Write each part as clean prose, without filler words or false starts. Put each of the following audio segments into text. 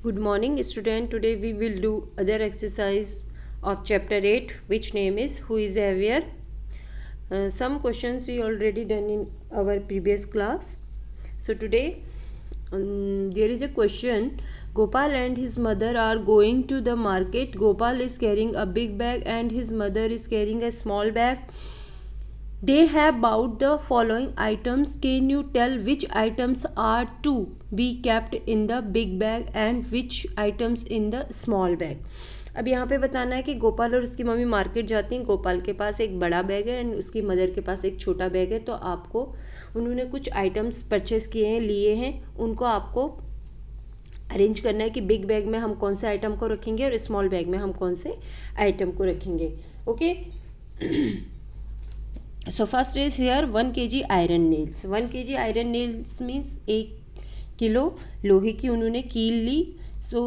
Good morning, student. Today we will do other exercise of chapter 8, which name is Who is Aware. Some questions we already done in our previous class. So today there is a question. Gopal and his mother are going to the market. Gopal is carrying a big bag and his mother is carrying a small bag. They have bought the following items. Can you tell which items are to be kept in the big bag and which items in the small bag? अब यहाँ पे बताना है कि गोपाल और उसकी mummy market जाती हैं. गोपाल के पास एक बड़ा बैग है एंड उसकी मदर के पास एक छोटा बैग है. तो आपको उन्होंने कुछ आइटम्स परचेस किए हैं, लिए हैं, उनको आपको अरेंज करना है कि बिग बैग में हम कौन से आइटम को रखेंगे और स्मॉल बैग में हम कौन से आइटम को रखेंगे. Okay. So first is here 1 kg iron nails. 1 kg iron nails means 1 kilo लोहे की उन्होंने कील ली. So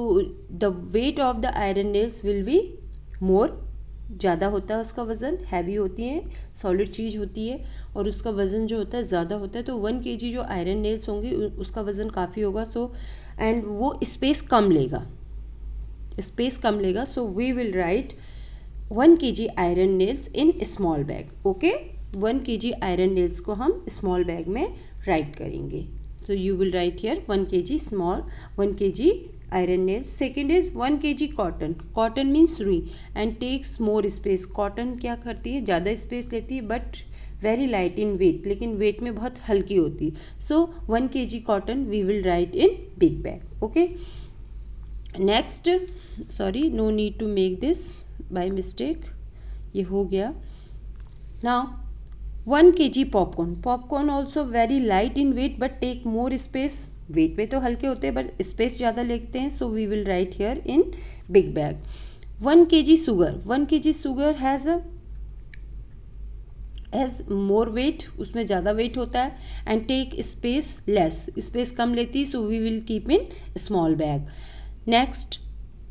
the weight of the iron nails will be more. ज़्यादा होता है उसका वज़न, हैवी होती है, सॉलिड चीज़ होती है और उसका वज़न जो होता है ज़्यादा होता है. तो 1 kg जो आयरन नेल्स होंगे उसका वज़न काफ़ी होगा. सो एंड वो स्पेस कम लेगा, so we will write 1 kg iron nails in small bag. Okay. 1 kg iron nails को हम स्मॉल बैग में राइट करेंगे. So you will write here 1 kg small, 1 kg iron nails. Second is 1 kg cotton. Cotton means रुई and takes more space. Cotton क्या करती है, ज़्यादा space लेती है but very light in weight, लेकिन वेट में बहुत हल्की होती है. So 1 kg cotton we will write in big bag. Okay. Next, sorry, no need to make this by mistake, ये हो गया. Now 1 kg popcorn. Popcorn also very light in weight but take more space. Weight में तो हल्के होते हैं but space ज़्यादा लेते हैं. So we will write here in big bag. 1 kg sugar. 1 kg sugar has more weight, उसमें ज़्यादा वेट होता है and take space less, space कम लेती. So we will keep in small bag. Next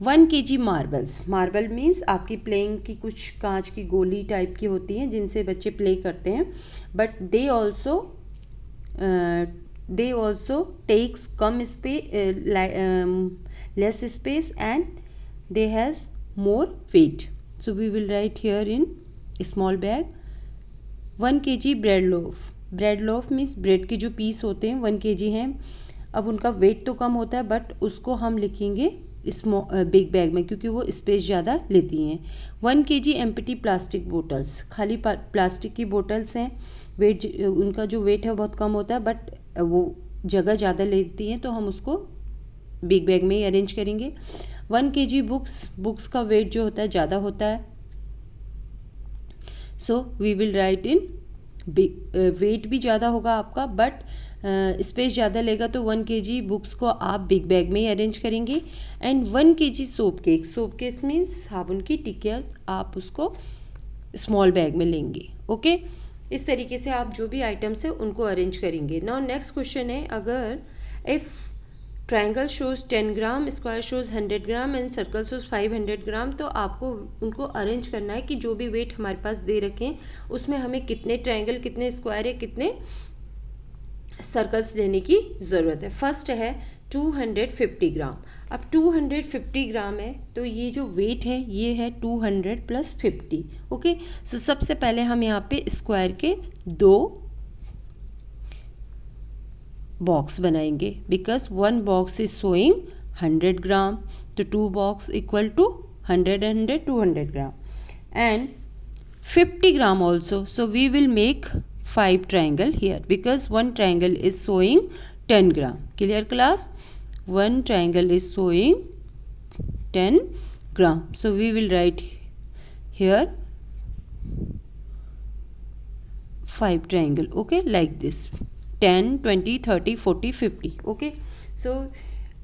1 kg marbles. Marble means आपकी playing की कुछ कांच की गोली टाइप की होती हैं जिनसे बच्चे प्ले करते हैं बट दे ऑल्सो टेक्स कम space, less space and they has more weight. So we will write here in small bag. 1 kg bread loaf. Bread loaf means bread के जो पीस होते हैं 1 kg हैं. अब उनका वेट तो कम होता है बट उसको हम लिखेंगे बिग बैग में क्योंकि वो स्पेस ज़्यादा लेती हैं. 1 kg एम्प्टी प्लास्टिक बोटल्स. खाली प्लास्टिक की बोटल्स हैं, वेट उनका जो वेट है बहुत कम होता है बट वो जगह ज़्यादा लेती हैं तो हम उसको बिग बैग में ही अरेंज करेंगे. 1 kg बुक्स. बुक्स का वेट जो होता है ज़्यादा होता है. So we will write in big, weight भी ज़्यादा होगा आपका बट स्पेस ज़्यादा लेगा तो 1 kg बुक्स को आप बिग बैग में ही अरेंज करेंगे. And 1 kg soap cake. Soap cake means साबुन की टिकिया, आप उसको स्मॉल बैग में लेंगे. ओके. इस तरीके से आप जो भी आइटम्स है उनको अरेंज करेंगे. नाउ नेक्स्ट क्वेश्चन है, अगर if triangle shows 10 gram, square shows 100 gram and circle shows 500 ग्राम, तो आपको उनको अरेंज करना है कि जो भी वेट हमारे पास दे रखे हैं उसमें हमें कितने ट्रायंगल, कितने स्क्वायर है, कितने सर्कल्स लेने की ज़रूरत है. फर्स्ट है 250 ग्राम. अब 250 ग्राम है तो ये जो वेट है ये है 200 + 50. ओके. सो सबसे पहले हम यहाँ पे स्क्वायर के 2 बॉक्स बनाएंगे because 1 box is showing 100 gram, तो 2 box equal to 100 100 200 gram and 50 gram also. So we will make 5 triangle here because 1 triangle is showing 10 gram. Clear class? 1 triangle is showing 10 gram. So we will write here 5 triangle. Okay, like this. 10, 20, 30, 40, 50. Okay. So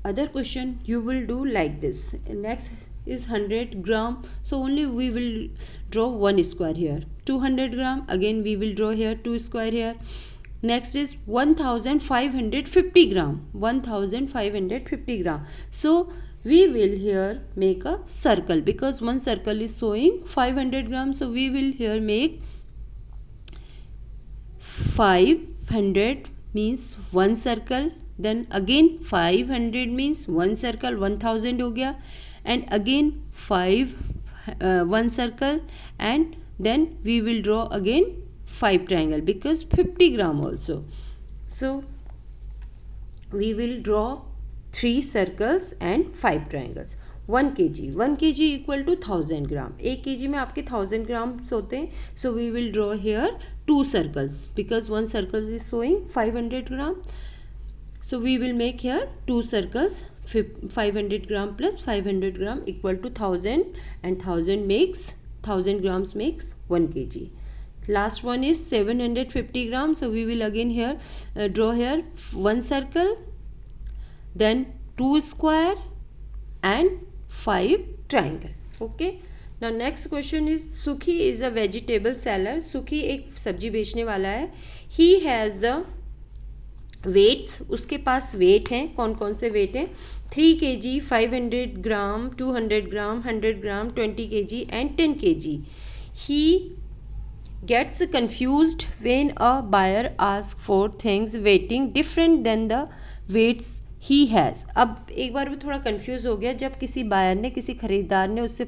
other question you will do like this. Next is 100 gram. So only we will draw 1 square here. 200 gram, again we will draw here 2 square here. Next is 1550 gram. 1550 gram. So we will here make a circle because one circle is showing 500 gram. So we will here make 500 means one circle then again 500 means one circle 1000 हो गया, and again 1 circle, and then we will draw again 5 triangle because 50 gram also. So we will draw 3 circles and 5 triangles. 1 kg equal to 1000 gram. 1 kg में आपके 1000 grams होते हैं. So we will draw here 2 circles because 1 circle is showing 500 gram. So we will make here 2 circles. 500 gram plus 500 gram equal to 1000, and 1000 grams makes 1 kg. Last one is 750 grams. So we will again here draw here 1 circle, then 2 square and 5 triangle. Okay. Now next question is, Sukhi is a vegetable seller. Sukhi एक सब्जी बेचने वाला है. He has the weights. उसके पास wait हैं. कौन कौन से वेट हैं? 3 kg, 500 gram, 200 gram, 100 gram, 20 kg and 10 kg. He gets confused when a buyer asks for things weighting different than the weights he has. अब एक बार वो थोड़ा कंफ्यूज हो गया जब किसी बायर ने, किसी खरीदार ने उससे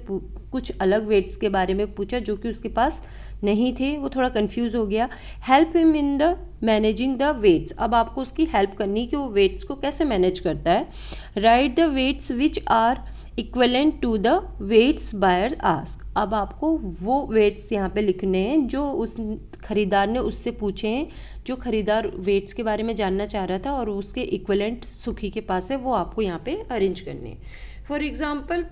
कुछ अलग वेट्स के बारे में पूछा जो कि उसके पास नहीं थे. वो थोड़ा कंफ्यूज हो गया. Help him in the managing the weights. अब आपको उसकी हेल्प करनी कि वो वेट्स को कैसे मैनेज करता है. Write the weights which are equivalent to the weights buyer ask. अब आपको वो वेट्स यहाँ पे लिखने हैं जो उस खरीदार ने उससे पूछे हैं, जो खरीदार वेट्स के बारे में जानना चाह रहा था और उसके इक्वलेंट सुखी के पास है, वो आपको यहाँ पे अरेंज करने हैं. फॉर एग्जांपल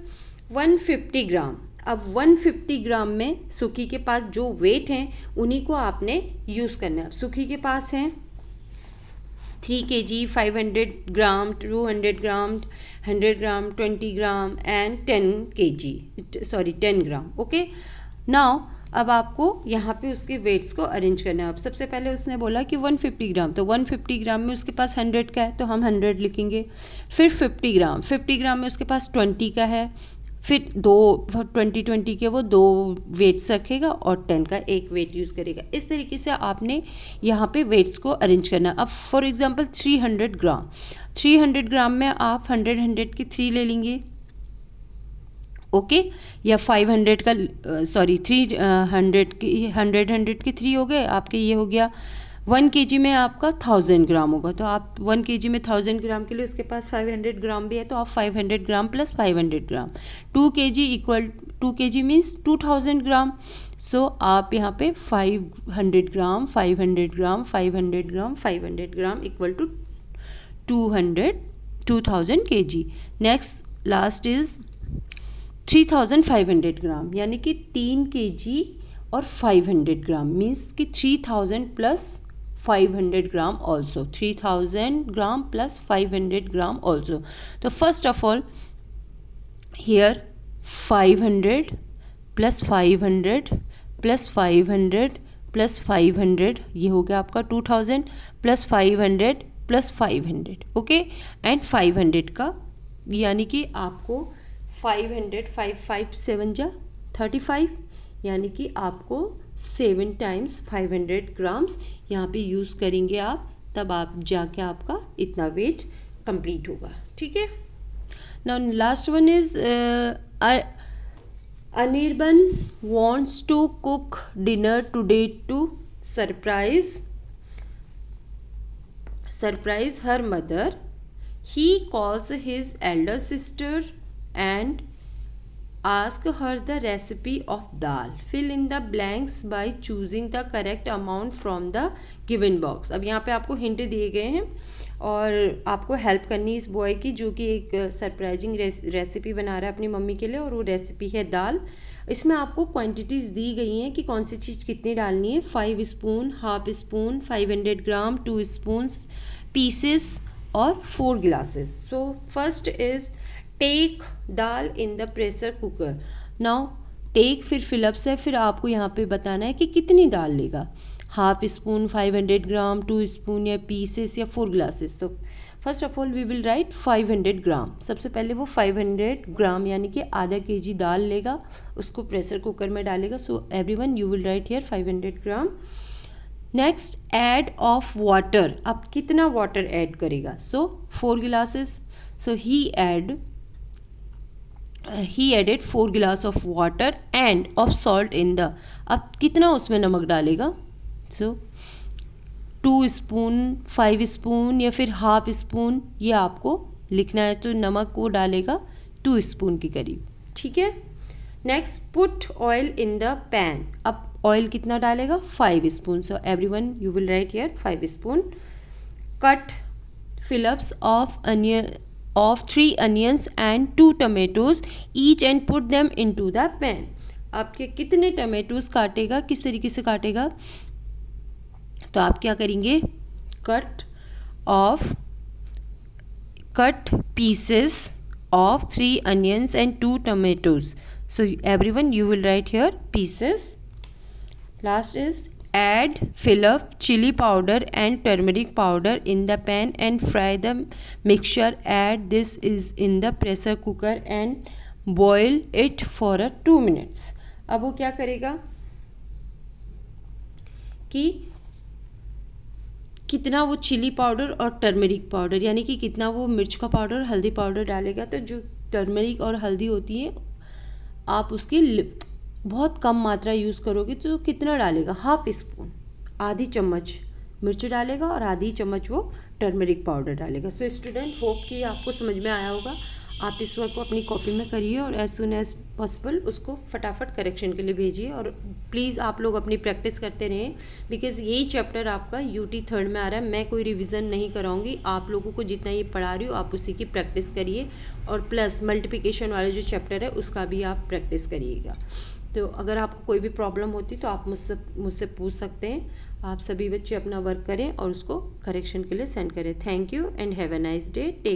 150 ग्राम. अब 150 ग्राम में सुखी के पास जो वेट हैं उन्हीं को आपने यूज़ करना है. अब सुखी के पास हैं 3 kg, 500 gram, 200 gram, 100 gram, 20 gram and 10 gram. Okay. Now अब आपको यहाँ पे उसके वेट्स को अरेंज करना है. अब सबसे पहले उसने बोला कि 150 ग्राम, तो 150 ग्राम में उसके पास 100 का है तो हम 100 लिखेंगे. फिर 50 ग्राम में उसके पास 20 का है. फिर 20 के वो 2 वेट्स रखेगा और 10 का एक वेट यूज़ करेगा. इस तरीके से आपने यहाँ पे वेट्स को अरेंज करना. अब फॉर एग्जांपल 300 ग्राम में आप 100 की 3 ले लेंगे. ओके. या 500 का 300 की 100 की 3 हो गए आपके. ये हो गया 1 kg में आपका 1000 ग्राम होगा, तो आप 1 kg में 1000 ग्राम के लिए उसके पास 500 ग्राम भी है, तो आप 500 gram plus 500 gram. 2 kg means 2000 gram. So आप यहाँ पे 500 gram 500 gram 500 gram 500 gram equal to 2000 kg. Next last is 3500 gram, यानी कि 3 kg और 500 ग्राम मीन्स कि 3000 प्लस 500 ग्राम ऑल्सो. 3000 ग्राम प्लस 500 ग्राम ऑल्सो. तो first of all here 500 plus 500 plus 500 plus 500, ये हो गया आपका 2000 प्लस 500 प्लस 500. ओके. एंड 500 का यानी कि आपको 5 7 जा 35, यानी कि आपको 7 टाइम्स 500 ग्राम्स यहाँ पे यूज़ करेंगे आप, तब आप जाके आपका इतना वेट कंप्लीट होगा. ठीक है. Now last one is Anirban wants to cook dinner today to surprise her mother. He calls his elder sister and ask her the recipe of dal. Fill in the blanks by choosing the correct amount from the given box. अब यहाँ पे आपको hint दिए गए हैं और आपको help करनी इस बॉय की जो कि एक सरप्राइजिंग रेसिपी बना रहा है अपनी मम्मी के लिए, और वो रेसिपी है दाल. इसमें आपको क्वांटिटीज़ दी गई हैं कि कौन सी चीज़ कितनी डालनी है. 5 spoon, half spoon, 500 gram, 2 spoon, pieces और 4 glasses. So first is take dal in the pressure cooker. Now take फिर फिलअप्स है, फिर आपको यहाँ पे बताना है कि कितनी दाल लेगा. हाफ स्पून, 500 ग्राम, 2 स्पून या पीसेस या 4 ग्लासेस. तो first of all we will write 500 gram. सबसे पहले वो 500 ग्राम यानी कि आधा kg दाल लेगा, उसको प्रेशर कुकर में डालेगा. So everyone you will write here 500 gram. Next add of water, अब कितना वाटर ऐड करेगा, सो 4 गिलासेस, सो ही एडेड 4 गिलास of water end of salt in the, अब कितना उसमें नमक डालेगा, सो 2 स्पून, 5 स्पून या फिर हाफ स्पून, ये आपको लिखना है। तो नमक वो डालेगा 2 स्पून के करीब, ठीक है। Next put oil in the pan, अब ऑयल कितना डालेगा, 5 spoon, so everyone you will write here 5 spoon. Cut fill-ups of 3 onions and 2 tomatoes each and put them into the pan, आपके कितने टमेटोज काटेगा, किस तरीके से काटेगा, तो आप क्या करेंगे, cut pieces of 3 onions and 2 tomatoes, so everyone you will write here pieces. Last is add fill up chili powder and turmeric powder in the pan and fry the mixture. Add this is in the pressure cooker and boil it for 2 minutes. अब वो क्या करेगा कि कितना वो chilli powder और turmeric powder, यानी कि कितना वो मिर्च का पाउडर और हल्दी पाउडर डालेगा। तो जो टर्मरिक और हल्दी होती है आप उसकी बहुत कम मात्रा यूज़ करोगे, तो कितना डालेगा, हाफ स्पून, आधी चम्मच मिर्च डालेगा और आधी चम्मच वो टर्मरिक पाउडर डालेगा। सो स्टूडेंट होप कि आपको समझ में आया होगा। आप इस वर्क को अपनी कॉपी में करिए और एज सुन एज पॉसिबल उसको फटाफट करेक्शन के लिए भेजिए। और प्लीज़ आप लोग अपनी प्रैक्टिस करते रहें, बिकॉज़ यही चैप्टर आपका यूटी 3rd में आ रहा है। मैं कोई रिवीजन नहीं कराऊंगी, आप लोगों को जितना ये पढ़ा रही हो आप उसी की प्रैक्टिस करिए, और प्लस मल्टीप्लिकेशन वाले जो चैप्टर है उसका भी आप प्रैक्टिस करिएगा। तो अगर आपको कोई भी प्रॉब्लम होती तो आप मुझसे पूछ सकते हैं। आप सभी बच्चे अपना वर्क करें और उसको करेक्शन के लिए सेंड करें। Thank you and have a nice day, take